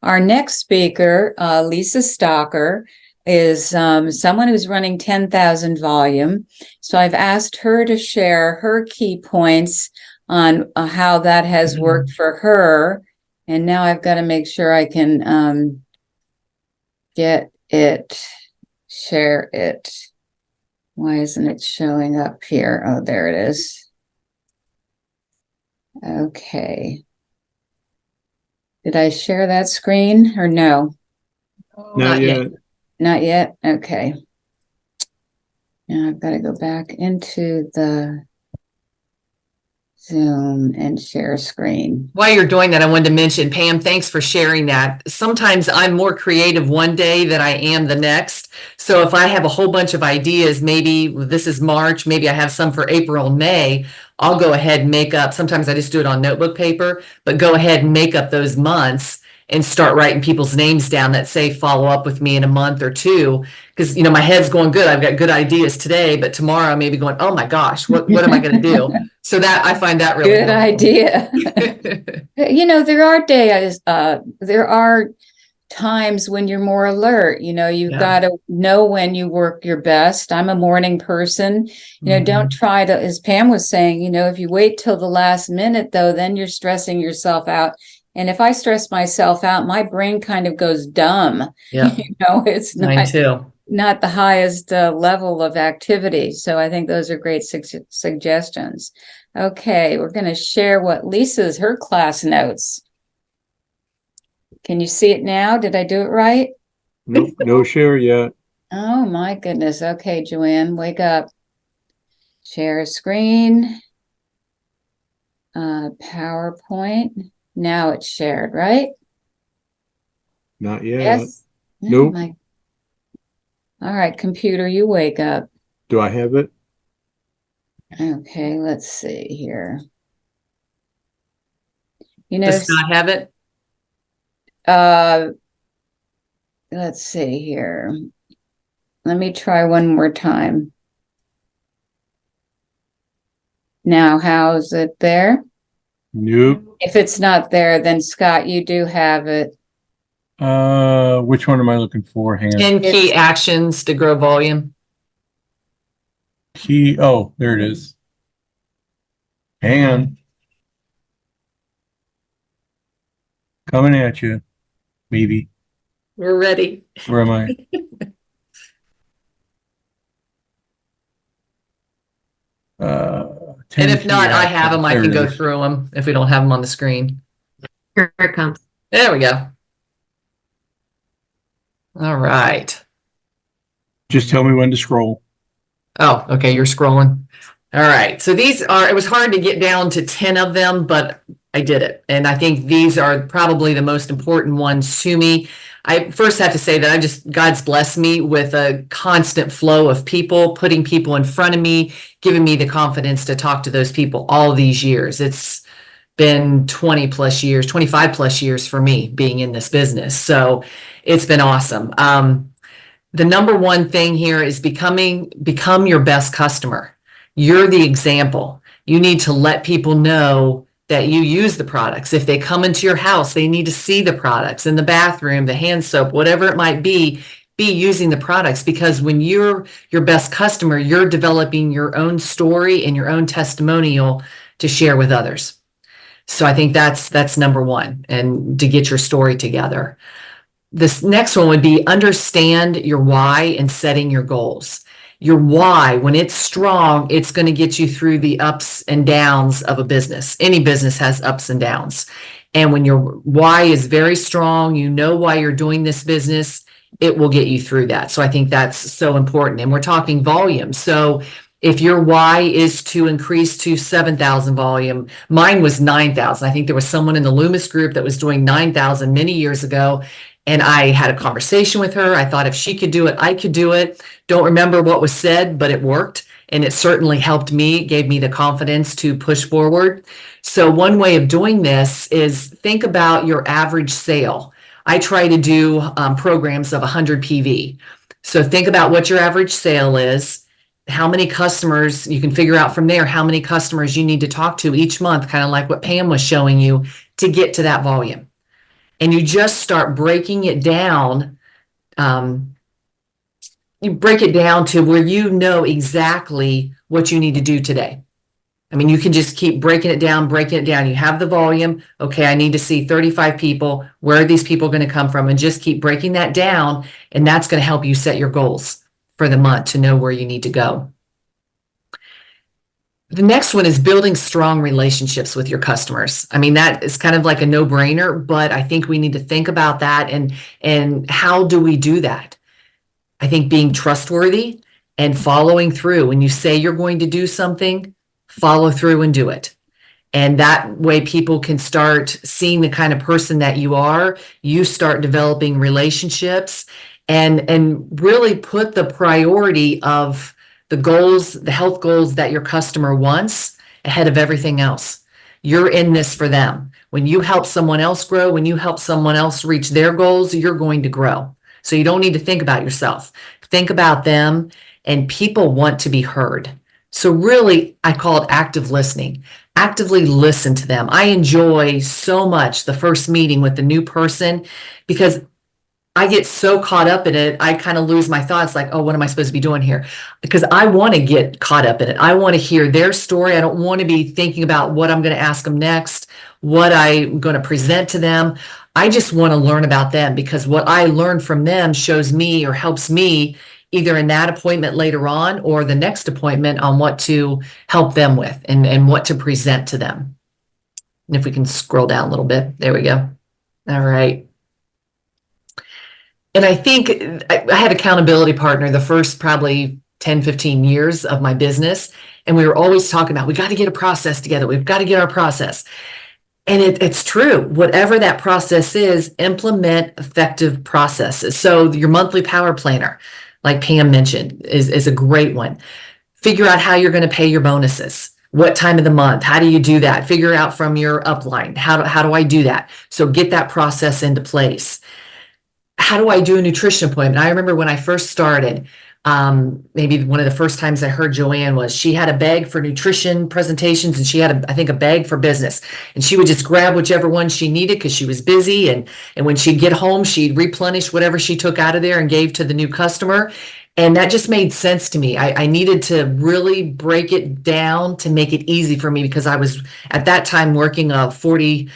Our next speaker, Lisa Stocker, is someone who's running 10,000 volume. So I've asked her to share her key points on how that has worked for her. And now I've got to make sure I can get it, share it. Why isn't it showing up here? Oh, there it is. Okay. Did I share that screen or no? Not yet. Not yet? Okay. Now I've got to go back into the Zoom and share screen. While you're doing that, I wanted to mention, Pam, thanks for sharing that. Sometimes I'm more creative one day than I am the next. So if I have a whole bunch of ideas, maybe this is March, maybe I have some for April and May, I'll go ahead and make up. Sometimes I just do it on notebook paper, but go ahead and make up those months and start writing people's names down that say follow up with me in a month or two. Because, my head's going good. I've got good ideas today, but tomorrow I may be going, oh my gosh, what am I going to do? So that I find that really good idea. There are days, there are times when you're more alert. You've got to know when you work your best. I'm a morning person. Don't try to, as Pam was saying, if you wait till the last minute, though, then you're stressing yourself out. And if I stress myself out, my brain kind of goes dumb. Yeah. It's Mine too. Not the highest level of activity. So I think those are great suggestions. Okay, we're going to share what her class notes. Can you see it now? Did I do it right? Nope, no share yet. Oh my goodness. Okay, Joanne, wake up. Share screen. PowerPoint. Now it's shared, right? Not yet. Yes. Nope. All right, computer, you wake up. Do I have it? Okay, let's see here. Does Scott have it? Let's see here. Let me try one more time. Now, how's it there? Nope. If it's not there, then Scott, you do have it. Which one am I looking for? 10 key actions to grow volume. Oh, there it is. Hang on. Coming at you. Maybe. We're ready. Where am I? And if not, I have them. I can go through them if we don't have them on the screen. Here it comes. There we go. All right. Just tell me when to scroll. Oh, okay. You're scrolling. All right. So it was hard to get down to 10 of them, but I did it. And I think these are probably the most important ones to me. I first have to say that God's blessed me with a constant flow of people, putting people in front of me, giving me the confidence to talk to those people all these years. It's been 20 plus years, 25 plus years for me being in this business. So it's been awesome. The number one thing here is become your best customer. You're the example. You need to let people know that you use the products. If they come into your house, they need to see the products in the bathroom, the hand soap, whatever it might be using the products, because when you're your best customer, you're developing your own story and your own testimonial to share with others. So I think that's number one, and to get your story together. This next one would be understand your why and setting your goals. Your why, when it's strong, it's going to get you through the ups and downs of a business. Any business has ups and downs. And when your why is very strong, you know why you're doing this business, it will get you through that. So I think that's so important. And we're talking volume. So if your why is to increase to 7,000 volume, mine was 9,000. I think there was someone in the Loomis group that was doing 9,000 many years ago. And I had a conversation with her. I thought if she could do it, I could do it. Don't remember what was said, but it worked. And it certainly helped me, gave me the confidence to push forward. So one way of doing this is think about your average sale. I try to do programs of 100 PV. So think about what your average sale is, how many customers, you can figure out from there how many customers you need to talk to each month, kind of like what Pam was showing you, to get to that volume. and you just start breaking it down. You break it down to where you know exactly what you need to do today. I mean, you can just keep breaking it down, breaking it down. You have the volume. Okay, I need to see 35 people. Where are these people going to come from? And just keep breaking that down. And that's going to help you set your goals for the month to know where you need to go. The next one is building strong relationships with your customers. I mean, that is kind of like a no-brainer, but I think we need to think about that and how do we do that? I think being trustworthy and following through. When you say you're going to do something, follow through and do it. And that way people can start seeing the kind of person that you are. You start developing relationships and really put the priority of the goals, the health goals that your customer wants ahead of everything else. You're in this for them. When you help someone else grow, when you help someone else reach their goals, you're going to grow. So you don't need to think about yourself. Think about them, and people want to be heard. So really, I call it active listening. Actively listen to them. I enjoy so much the first meeting with the new person because I get so caught up in it, I kind of lose my thoughts like, oh, what am I supposed to be doing here? Because I want to get caught up in it. I want to hear their story. I don't want to be thinking about what I'm going to ask them next, what I'm going to present to them. I just want to learn about them because what I learn from them shows me or helps me either in that appointment later on or the next appointment on what to help them with and what to present to them. And if we can scroll down a little bit, there we go. All right. And I think I had accountability partner the first probably 10, 15 years of my business. And we were always talking about, we got to get a process together. We've got to get our process. And it's true. Whatever that process is, implement effective processes. So your monthly power planner, like Pam mentioned, is a great one. Figure out how you're going to pay your bonuses. What time of the month? How do you do that? Figure out from your upline. How do I do that? So get that process into place. How do I do a nutrition appointment? I remember when I first started, maybe one of the first times I heard Joanne was she had a bag for nutrition presentations and she had, I think, a bag for business. And she would just grab whichever one she needed because she was busy. And when she'd get home, she'd replenish whatever she took out of there and gave to the new customer. And that just made sense to me. I needed to really break it down to make it easy for me because I was at that time working a 40+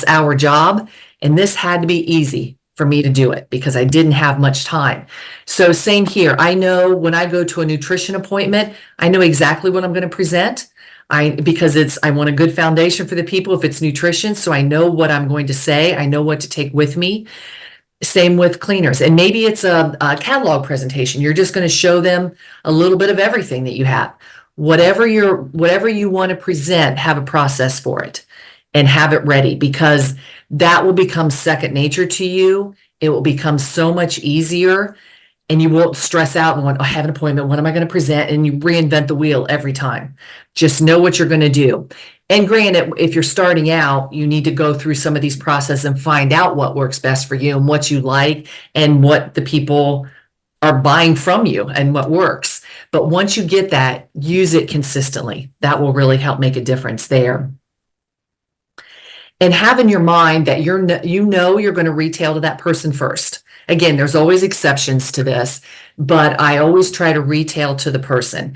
hour job. And this had to be easy for me to do it because I didn't have much time. So same here. I know when I go to a nutrition appointment, I know exactly what I'm going to present. Because I want a good foundation for the people if it's nutrition. So I know what I'm going to say. I know what to take with me. Same with cleaners. And maybe it's a catalog presentation. You're just going to show them a little bit of everything that you have. Whatever you want to present, have a process for it and have it ready because that will become second nature to you. It will become so much easier and you won't stress out and want, oh, I have an appointment. What am I going to present? And you reinvent the wheel every time. Just know what you're going to do. And granted, if you're starting out, you need to go through some of these processes and find out what works best for you and what you like and what the people are buying from you and what works. But once you get that, use it consistently. That will really help make a difference there. And have in your mind that you're going to retail to that person first. Again, there's always exceptions to this, but I always try to retail to the person.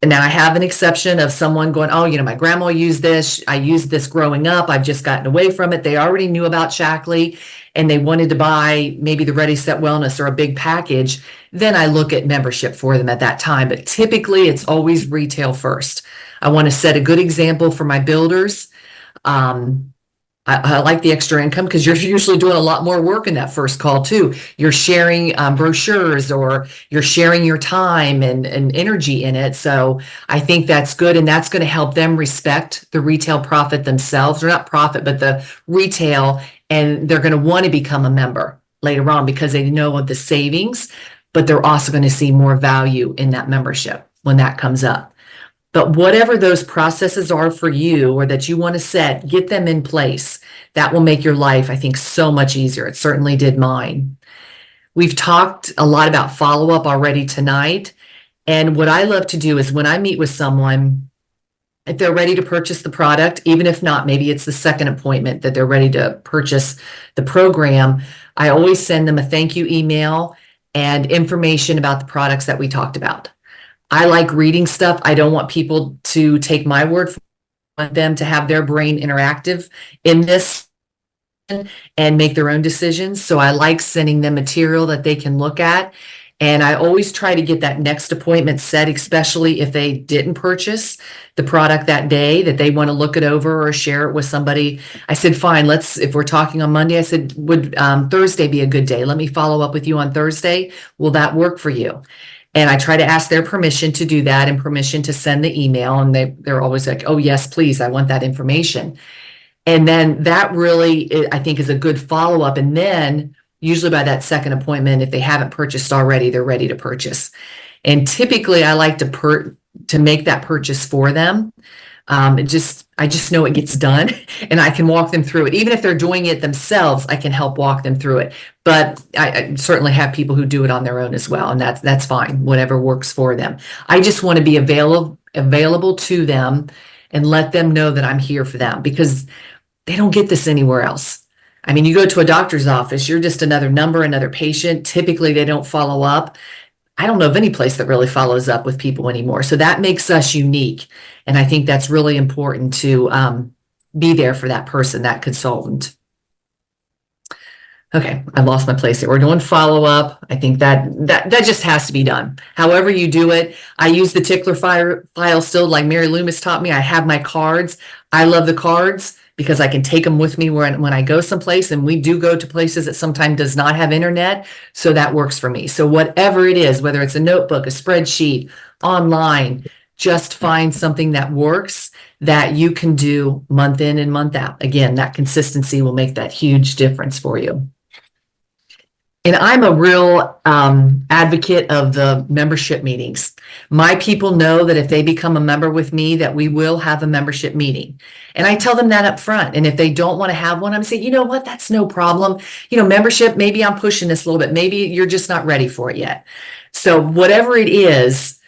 And now I have an exception of someone going, oh, my grandma used this. I used this growing up. I've just gotten away from it. They already knew about Shackley and they wanted to buy maybe the Ready Set Wellness or a big package. Then I look at membership for them at that time. But typically it's always retail first. I want to set a good example for my builders. I like the extra income because you're usually doing a lot more work in that first call too. You're sharing brochures or you're sharing your time and energy in it. So I think that's good. And that's going to help them respect the retail profit themselves, or not profit, but the retail. And they're going to want to become a member later on because they know of the savings, but they're also going to see more value in that membership when that comes up. But whatever those processes are for you or that you want to set, get them in place. That will make your life, I think, so much easier. It certainly did mine. We've talked a lot about follow-up already tonight. And what I love to do is when I meet with someone, if they're ready to purchase the product, even if not, maybe it's the second appointment that they're ready to purchase the program, I always send them a thank you email and information about the products that we talked about. I like reading stuff. I don't want people to take my word for it. I want them to have their brain interactive in this and make their own decisions. So I like sending them material that they can look at. And I always try to get that next appointment set, especially if they didn't purchase the product that day, that they want to look it over or share it with somebody. I said, fine, if we're talking on Monday, I said, would Thursday be a good day? Let me follow up with you on Thursday. Will that work for you? And I try to ask their permission to do that and permission to send the email. And they're always like, oh, yes, please, I want that information. And then that really, I think, is a good follow-up. And then usually by that second appointment, if they haven't purchased already, they're ready to purchase. And typically I like to make that purchase for them. I just know it gets done and I can walk them through it. Even if they're doing it themselves, I can help walk them through it. But I certainly have people who do it on their own as well. And that's fine, whatever works for them. I just want to be available to them and let them know that I'm here for them, because they don't get this anywhere else. I mean, you go to a doctor's office, you're just another number, another patient. Typically, they don't follow up. I don't know of any place that really follows up with people anymore. So that makes us unique. And I think that's really important to be there for that person, that consultant. Okay, I lost my place here. We're doing follow-up. I think that just has to be done. However you do it, I use the tickler file still, like Mary Loomis taught me. I have my cards. I love the cards because I can take them with me when I go someplace, and we do go to places that sometimes does not have internet, so that works for me. So whatever it is, whether it's a notebook, a spreadsheet, online, just find something that works that you can do month in and month out. Again, that consistency will make that huge difference for you. And I'm a real advocate of the membership meetings. My people know that if they become a member with me, that we will have a membership meeting. And I tell them that up front. And if they don't want to have one, I'm saying, you know what, that's no problem. You know, membership, maybe I'm pushing this a little bit. Maybe you're just not ready for it yet. So whatever it is,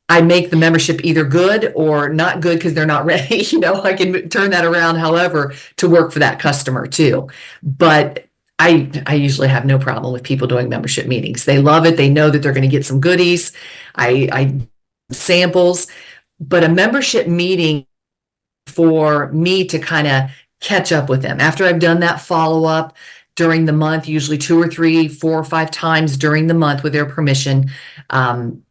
I make the membership either good or not good because they're not ready. You know, I can turn that around, however, to work for that customer too. But I usually have no problem with people doing membership meetings. They love it. They know that they're going to get some goodies. I samples, but a membership meeting for me to kind of catch up with them after I've done that follow up during the month, usually 2 or 3, 4 or 5 times during the month with their permission,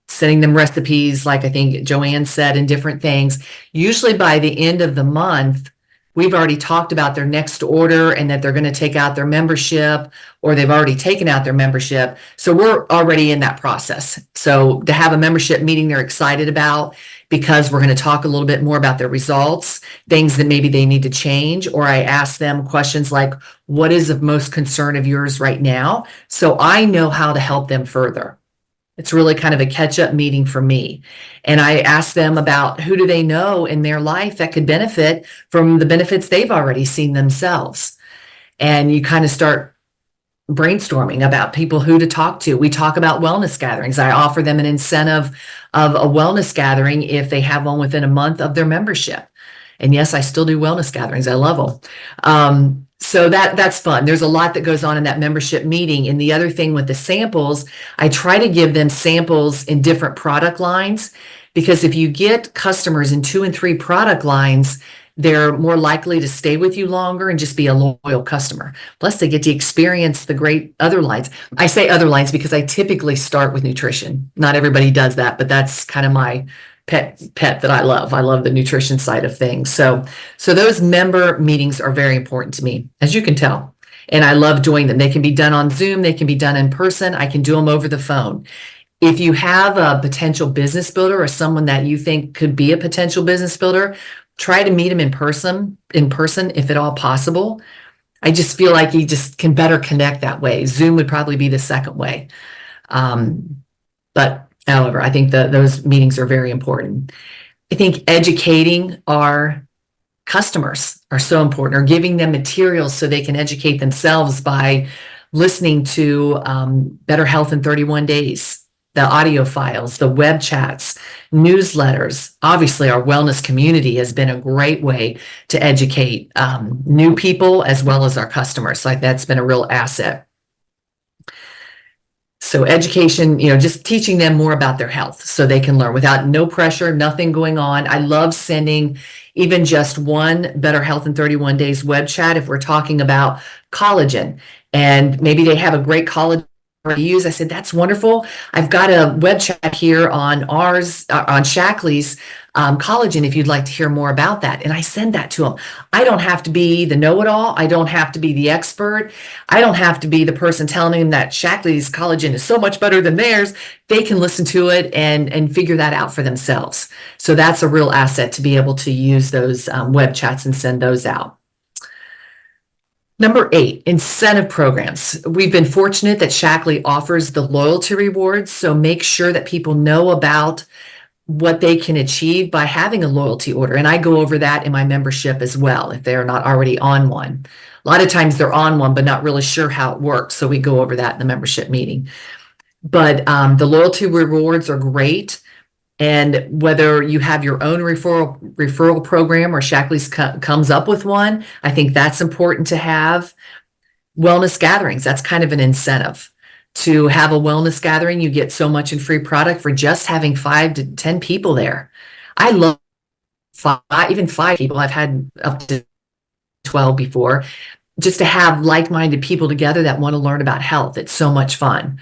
sending them recipes, like I think Joanne said, and different things. Usually by the end of the month, we've already talked about their next order and that they're going to take out their membership, or they've already taken out their membership. So we're already in that process. So to have a membership meeting they're excited about, because we're going to talk a little bit more about their results, things that maybe they need to change, or I ask them questions like, what is of most concern of yours right now? So I know how to help them further. It's really kind of a catch-up meeting for me. And I ask them about who do they know in their life that could benefit from the benefits they've already seen themselves. And you kind of start brainstorming about people who to talk to. We talk about wellness gatherings. I offer them an incentive of a wellness gathering if they have one within a month of their membership. And yes, I still do wellness gatherings. I love them. So that's fun. There's a lot that goes on in that membership meeting. And the other thing with the samples, I try to give them samples in different product lines, because if you get customers in 2 and 3 product lines, they're more likely to stay with you longer and just be a loyal customer. Plus, they get to experience the great other lines. I say other lines because I typically start with nutrition. Not everybody does that, but that's kind of my pet that I love. I love the nutrition side of things. So those member meetings are very important to me, as you can tell. And I love doing them. They can be done on Zoom. They can be done in person. I can do them over the phone. If you have a potential business builder or someone that you think could be a potential business builder, try to meet them in person, if at all possible. I just feel like you just can better connect that way. Zoom would probably be the second way. But however, I think those meetings are very important. I think educating our customers are so important, or giving them materials so they can educate themselves by listening to Better Health in 31 Days. the audio files, the web chats, newsletters. Obviously, our wellness community has been a great way to educate new people as well as our customers. Like that's been a real asset. So education, just teaching them more about their health so they can learn without no pressure, nothing going on. I love sending even just one Better Health in 31 Days web chat if we're talking about collagen and maybe they have a great collagen to use. I said, that's wonderful. I've got a web chat here on on Shackley's collagen if you'd like to hear more about that. And I send that to them. I don't have to be the know-it-all. I don't have to be the expert. I don't have to be the person telling them that Shackley's collagen is so much better than theirs. They can listen to it and figure that out for themselves. So that's a real asset to be able to use those web chats and send those out. Number 8, incentive programs. We've been fortunate that Shackley offers the loyalty rewards. So make sure that people know about what they can achieve by having a loyalty order. And I go over that in my membership as well, if they're not already on one. A lot of times they're on one, but not really sure how it works. So we go over that in the membership meeting. But the loyalty rewards are great. And whether you have your own referral program or Shackley's comes up with one, I think that's important to have. Wellness gatherings, that's kind of an incentive. To have a wellness gathering, you get so much in free product for just having 5 to 10 people there. I love even 5 people. I've had up to 12 before. Just to have like-minded people together that want to learn about health. It's so much fun.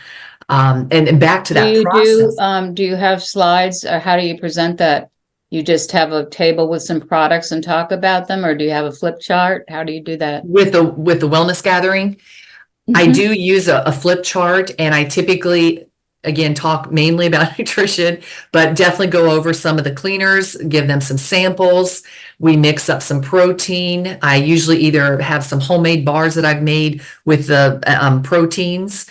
And back to that process. Do you have slides or how do you present that? You just have a table with some products and talk about them, or do you have a flip chart? How do you do that? With the wellness gathering, I do use a flip chart, and I typically, again, talk mainly about nutrition, but definitely go over some of the cleaners, give them some samples. We mix up some protein. I usually either have some homemade bars that I've made with the proteins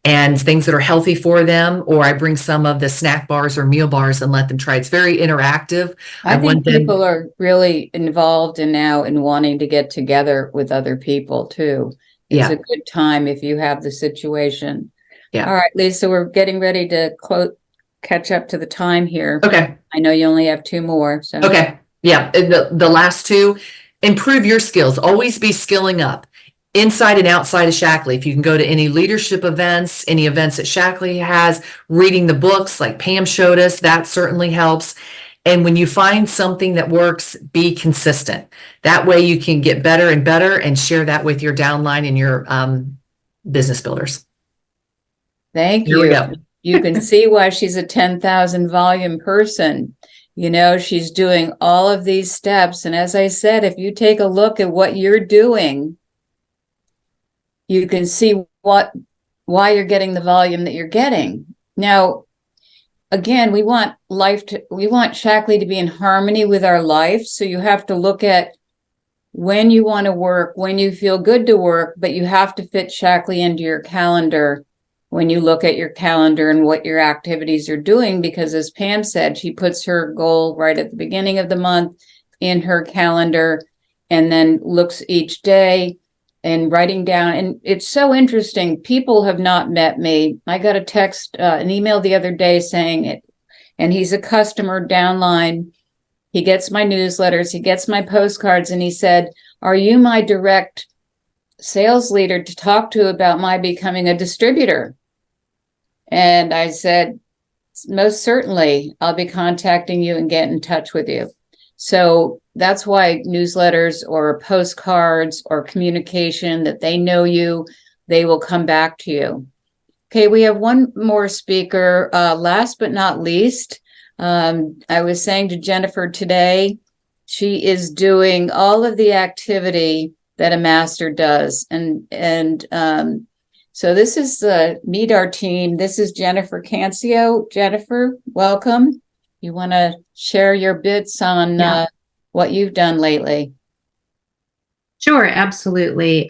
and things that are healthy for them, or I bring some of the snack bars or meal bars and let them try. It's very interactive. I think people are really involved in now in wanting to get together with other people too. It's a good time if you have the situation. Yeah. All right, Lisa, we're getting ready to catch up to the time here. Okay. I know you only have 2 more. So okay. Yeah. The last 2, improve your skills. Always be skilling up. Inside and outside of Shackley. If you can go to any leadership events, any events that Shackley has, reading the books like Pam showed us, that certainly helps. And when you find something that works, be consistent. That way you can get better and better and share that with your downline and your business builders. Thank you. You can see why she's a 10,000 volume person. She's doing all of these steps. And as I said, if you take a look at what you're doing, you can see why you're getting the volume that you're getting. Now, again, we want Shackley to be in harmony with our life. So you have to look at when you want to work, when you feel good to work, but you have to fit Shackley into your calendar when you look at your calendar and what your activities are doing. Because as Pam said, she puts her goal right at the beginning of the month in her calendar and then looks each day and writing down. And it's so interesting. People have not met me. I got a text, an email the other day saying it, and he's a customer downline. He gets my newsletters, he gets my postcards, and he said, are you my direct sales leader to talk to about my becoming a distributor? And I said, most certainly, I'll be contacting you and get in touch with you. So that's why newsletters or postcards or communication that they know you, they will come back to you. Okay, we have one more speaker. Last but not least, I was saying to Jennifer today, she is doing all of the activity that a master does. And so this is meet our team. This is Jennifer Cancio. Jennifer, welcome. You want to share your bits on what you've done lately? Sure, absolutely.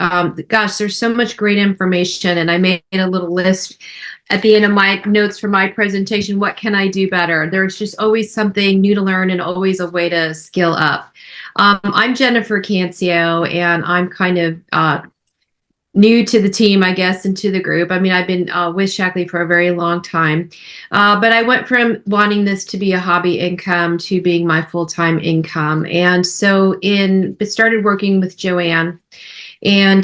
Gosh, there's so much great information, and I made a little list at the end of my notes for my presentation. What can I do better? There's just always something new to learn and always a way to skill up. I'm Jennifer Cancio, and I'm kind of new to the team, I guess, and to the group. I mean, I've been with Shackley for a very long time, but I went from wanting this to be a hobby income to being my full-time income. And so started working with Joanne, and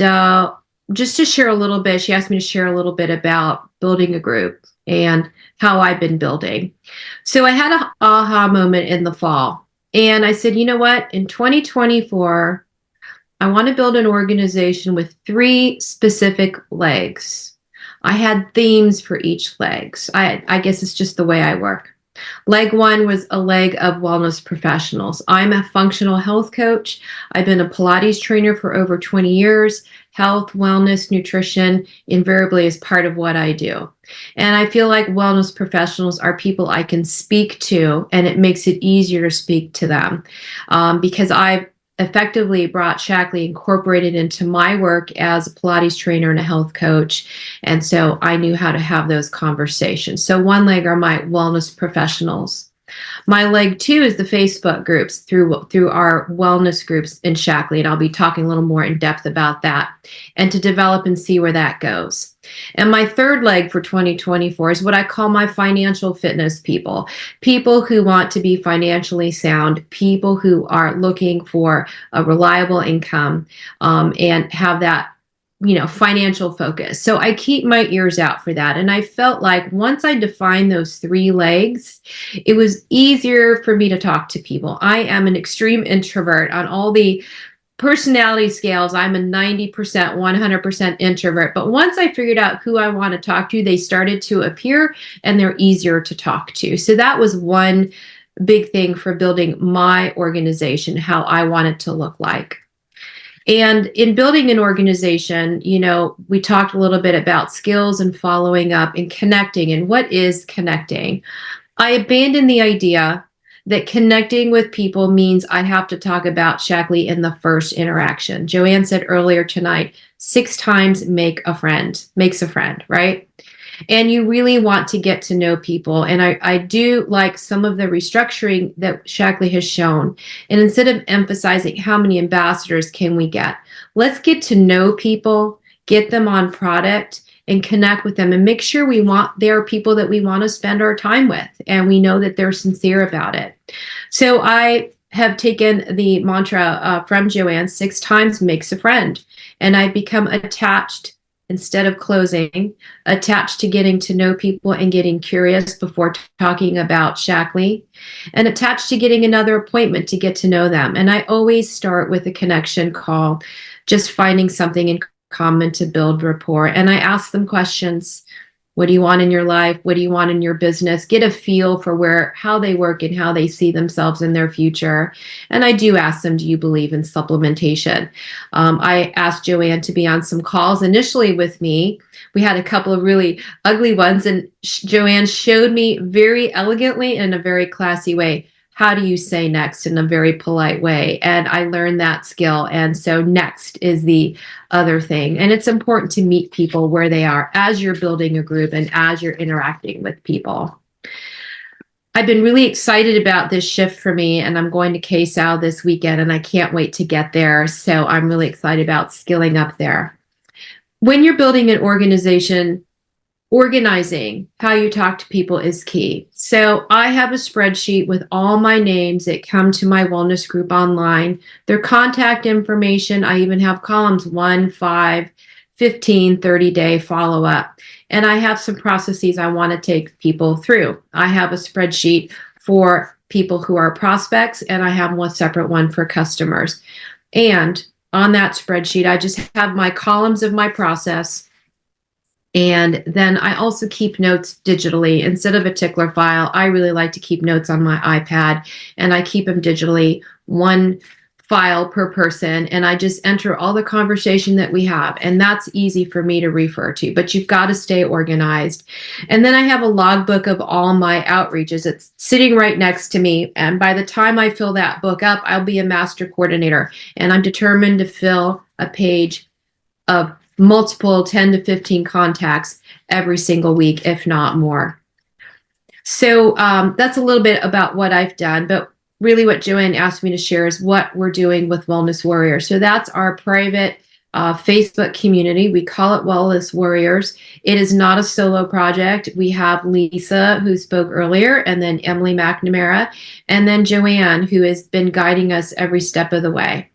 just to share a little bit, she asked me to share a little bit about building a group and how I've been building. So I had an aha moment in the fall, and I said, you know what, in 2024, I want to build an organization with 3 specific legs. I had themes for each legs. I guess it's just the way I work. Leg 1 was a leg of wellness professionals. I'm a functional health coach. I've been a Pilates trainer for over 20 years. Health, wellness, nutrition invariably is part of what I do. And I feel like wellness professionals are people I can speak to, and it makes it easier to speak to them because I've effectively brought Shackley incorporated into my work as a Pilates trainer and a health coach. And so I knew how to have those conversations. So one leg are my wellness professionals. My leg 2 is the Facebook groups through our wellness groups in Shackley, and I'll be talking a little more in depth about that and to develop and see where that goes. And my 3rd leg for 2024 is what I call my financial fitness people who want to be financially sound, people who are looking for a reliable income and have that financial focus. So I keep my ears out for that. And I felt like once I defined those 3 legs, it was easier for me to talk to people. I am an extreme introvert on all the personality scales. I'm a 90%, 100% introvert. But once I figured out who I want to talk to, they started to appear and they're easier to talk to. So that was one big thing for building my organization, how I want it to look like. And in building an organization, we talked a little bit about skills and following up and connecting. And what is connecting? I abandoned the idea that connecting with people means I have to talk about Shackley in the first interaction. Joanne said earlier tonight, 6 times makes a friend, right? And you really want to get to know people. And I do like some of the restructuring that Shackley has shown. And instead of emphasizing how many ambassadors can we get, let's get to know people, get them on product, and connect with them and make sure they are people that we want to spend our time with. And we know that they're sincere about it. So I have taken the mantra from Joanne, 6 times makes a friend. And I've become attached instead of closing, attached to getting to know people and getting curious before talking about Shackley, and attached to getting another appointment to get to know them. And I always start with a connection call, just finding something in common to build rapport. And I ask them questions. What do you want in your life? What do you want in your business? Get a feel for how they work and how they see themselves in their future. And I do ask them, do you believe in supplementation? I asked Joanne to be on some calls initially with me. We had a couple of really ugly ones, and Joanne showed me very elegantly in a very classy way, how do you say next in a very polite way? And I learned that skill. And so next is the other thing. And it's important to meet people where they are as you're building a group and as you're interacting with people. I've been really excited about this shift for me, and I'm going to KSAL this weekend, and I can't wait to get there. So I'm really excited about skilling up there. When you're building an organization, organizing how you talk to people is key. So I have a spreadsheet with all my names that come to my wellness group online, their contact information. I even have columns 1, 5, 15, 30-day follow-up. And I have some processes I want to take people through. I have a spreadsheet for people who are prospects, and I have one separate one for customers. And on that spreadsheet, I just have my columns of my process. And then I also keep notes digitally instead of a tickler file. I really like to keep notes on my iPad, and I keep them digitally, 1 file per person. And I just enter all the conversation that we have. And that's easy for me to refer to, but you've got to stay organized. And then I have a logbook of all my outreaches. It's sitting right next to me. And by the time I fill that book up, I'll be a master coordinator. And I'm determined to fill a page of multiple 10 to 15 contacts every single week, if not more. So that's a little bit about what I've done, but really what Joanne asked me to share is what we're doing with Wellness Warrior. So that's our private Facebook community. We call it Wellness Warriors. It is not a solo project. We have Lisa, who spoke earlier, and then Emily McNamara, and then Joanne, who has been guiding us every step of the way.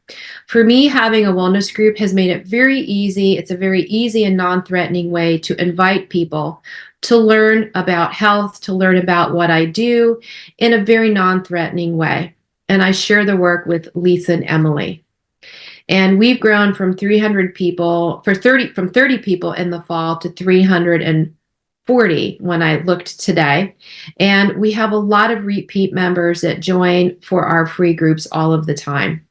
For me, having a wellness group has made it very easy. It's a very easy and non-threatening way to invite people to learn about health, to learn about what I do in a very non-threatening way. And I share the work with Lisa and Emily. And we've grown from 300 people from 30 people in the fall to 340 when I looked today. And we have a lot of repeat members that join for our free groups all of the time.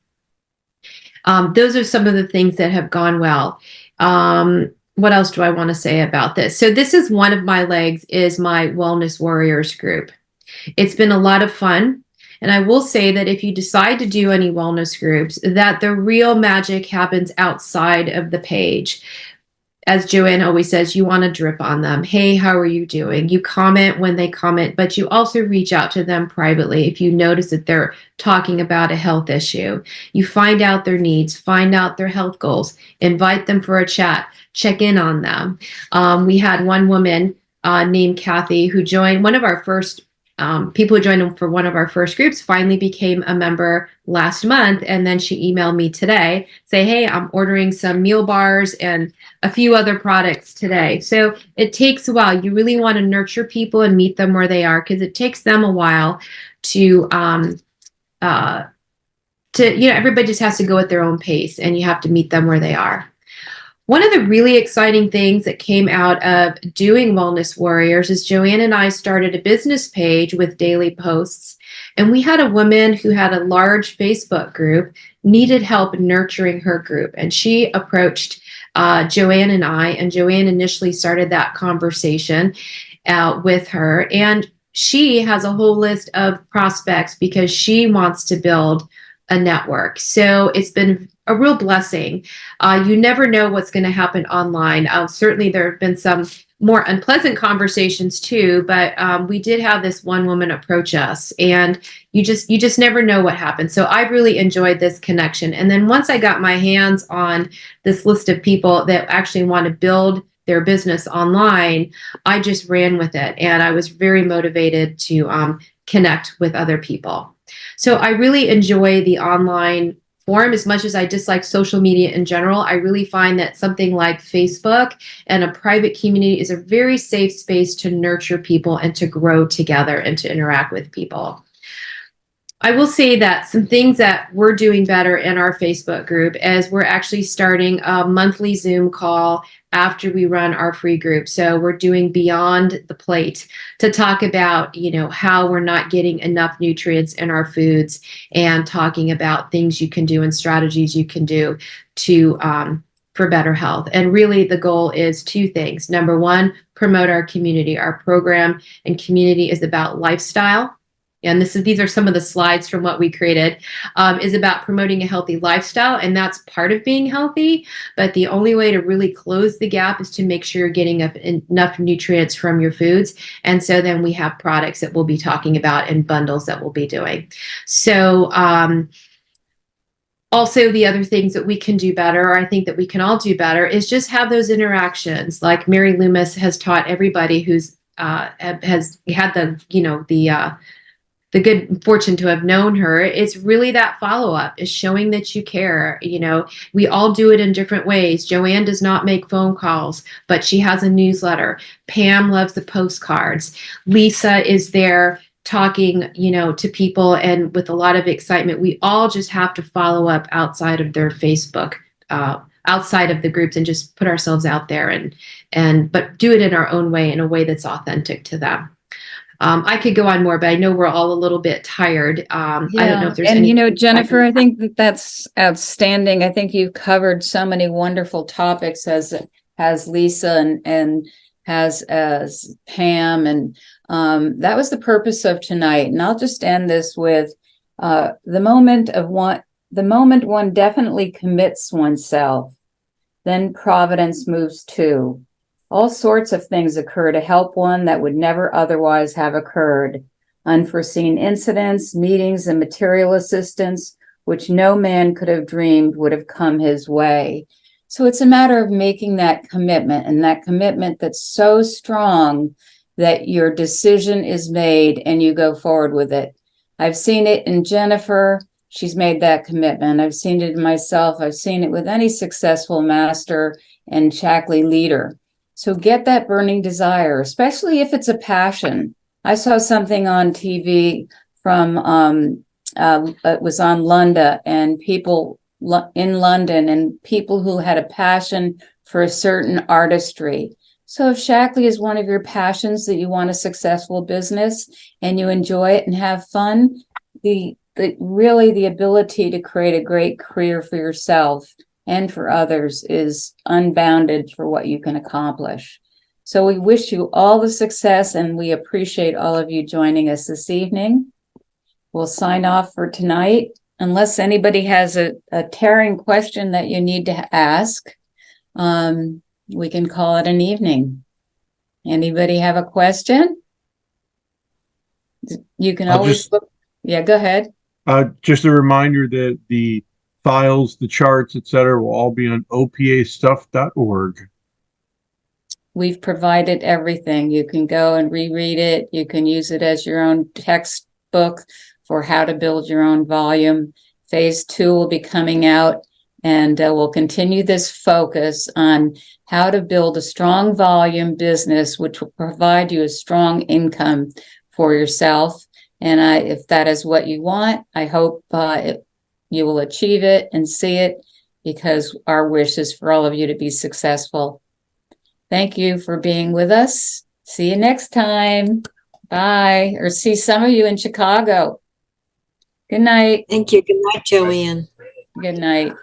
Those are some of the things that have gone well. What else do I want to say about this? So this is one of my legs, is my Wellness Warriors group. It's been a lot of fun. And I will say that if you decide to do any wellness groups, that the real magic happens outside of the page. As Joanne always says, you want to drip on them. Hey, how are you doing? You comment when they comment, but you also reach out to them privately if you notice that they're talking about a health issue. You find out their needs, find out their health goals, invite them for a chat, check in on them. We had one woman named Kathy who joined one of our first people who joined for one of our first groups, finally became a member last month. And then she emailed me today, say, hey, I'm ordering some meal bars and a few other products today. So it takes a while. You really want to nurture people and meet them where they are, because it takes them a while to everybody just has to go at their own pace, and you have to meet them where they are. One of the really exciting things that came out of doing Wellness Warriors is Joanne and I started a business page with daily posts. And we had a woman who had a large Facebook group, needed help nurturing her group. And she approached Joanne and I, and Joanne initially started that conversation with her. And she has a whole list of prospects because she wants to build a network. So it's been a real blessing. You never know what's going to happen online. Certainly there have been some more unpleasant conversations too, but we did have this one woman approach us, and you just never know what happens. So I've really enjoyed this connection. And then once I got my hands on this list of people that actually want to build their business online, I just ran with it, and I was very motivated to connect with other people. So I really enjoy the online form as much as I dislike social media in general. I really find that something like Facebook and a private community is a very safe space to nurture people and to grow together and to interact with people. I will say that some things that we're doing better in our Facebook group is we're actually starting a monthly Zoom call after we run our free group. So we're doing Beyond the Plate to talk about, how we're not getting enough nutrients in our foods, and talking about things you can do and strategies you can do to for better health. And really the goal is two things. Number one, promote our community. Our program and community is about lifestyle. And these are some of the slides from what we created, is about promoting a healthy lifestyle. And that's part of being healthy. But the only way to really close the gap is to make sure you're getting enough nutrients from your foods. And so then we have products that we'll be talking about and bundles that we'll be doing. So also the other things that we can do better, or I think that we can all do better, is just have those interactions. Like Mary Loomis has taught everybody who's has had the good fortune to have known her. It's really that follow-up, is showing that you care. We all do it in different ways. Joanne does not make phone calls, but she has a newsletter. Pam loves the postcards. Lisa is there talking, to people, and with a lot of excitement. We all just have to follow up outside of their Facebook, outside of the groups, and just put ourselves out there but do it in our own way, in a way that's authentic to them. I could go on more, but I know we're all a little bit tired. I don't know if there's any. Jennifer, I think that's outstanding. I think you've covered so many wonderful topics, as has Lisa and has as Pam, and that was the purpose of tonight. And I'll just end this with the moment one definitely commits oneself, then providence moves too. All sorts of things occur to help one that would never otherwise have occurred. Unforeseen incidents, meetings, and material assistance, which no man could have dreamed would have come his way. So it's a matter of making that commitment, and that commitment that's so strong that your decision is made and you go forward with it. I've seen it in Jennifer. She's made that commitment. I've seen it in myself. I've seen it with any successful master and Shaklee leader. So get that burning desire, especially if it's a passion. I saw something on TV from, it was on Lunda, and people in London, and people who had a passion for a certain artistry. So if Shaklee is one of your passions, that you want a successful business and you enjoy it and have fun, really the ability to create a great career for yourself and for others is unbounded for what you can accomplish. So we wish you all the success, and we appreciate all of you joining us this evening. We'll sign off for tonight, unless anybody has a tearing question that you need to ask. We can call it an evening. Anybody have a question? You can always look. Yeah, go ahead. Just a reminder that the files, the charts, etc., will all be on opastuff.org. We've provided everything. You can go and reread it. You can use it as your own textbook for how to build your own volume. Phase 2 will be coming out, and we'll continue this focus on how to build a strong volume business, which will provide you a strong income for yourself. And if that is what you want, I hope you will achieve it and see it, because our wish is for all of you to be successful. Thank you for being with us. See you next time. Bye. Or see some of you in Chicago. Good night. Thank you. Good night, Joanne. Good night.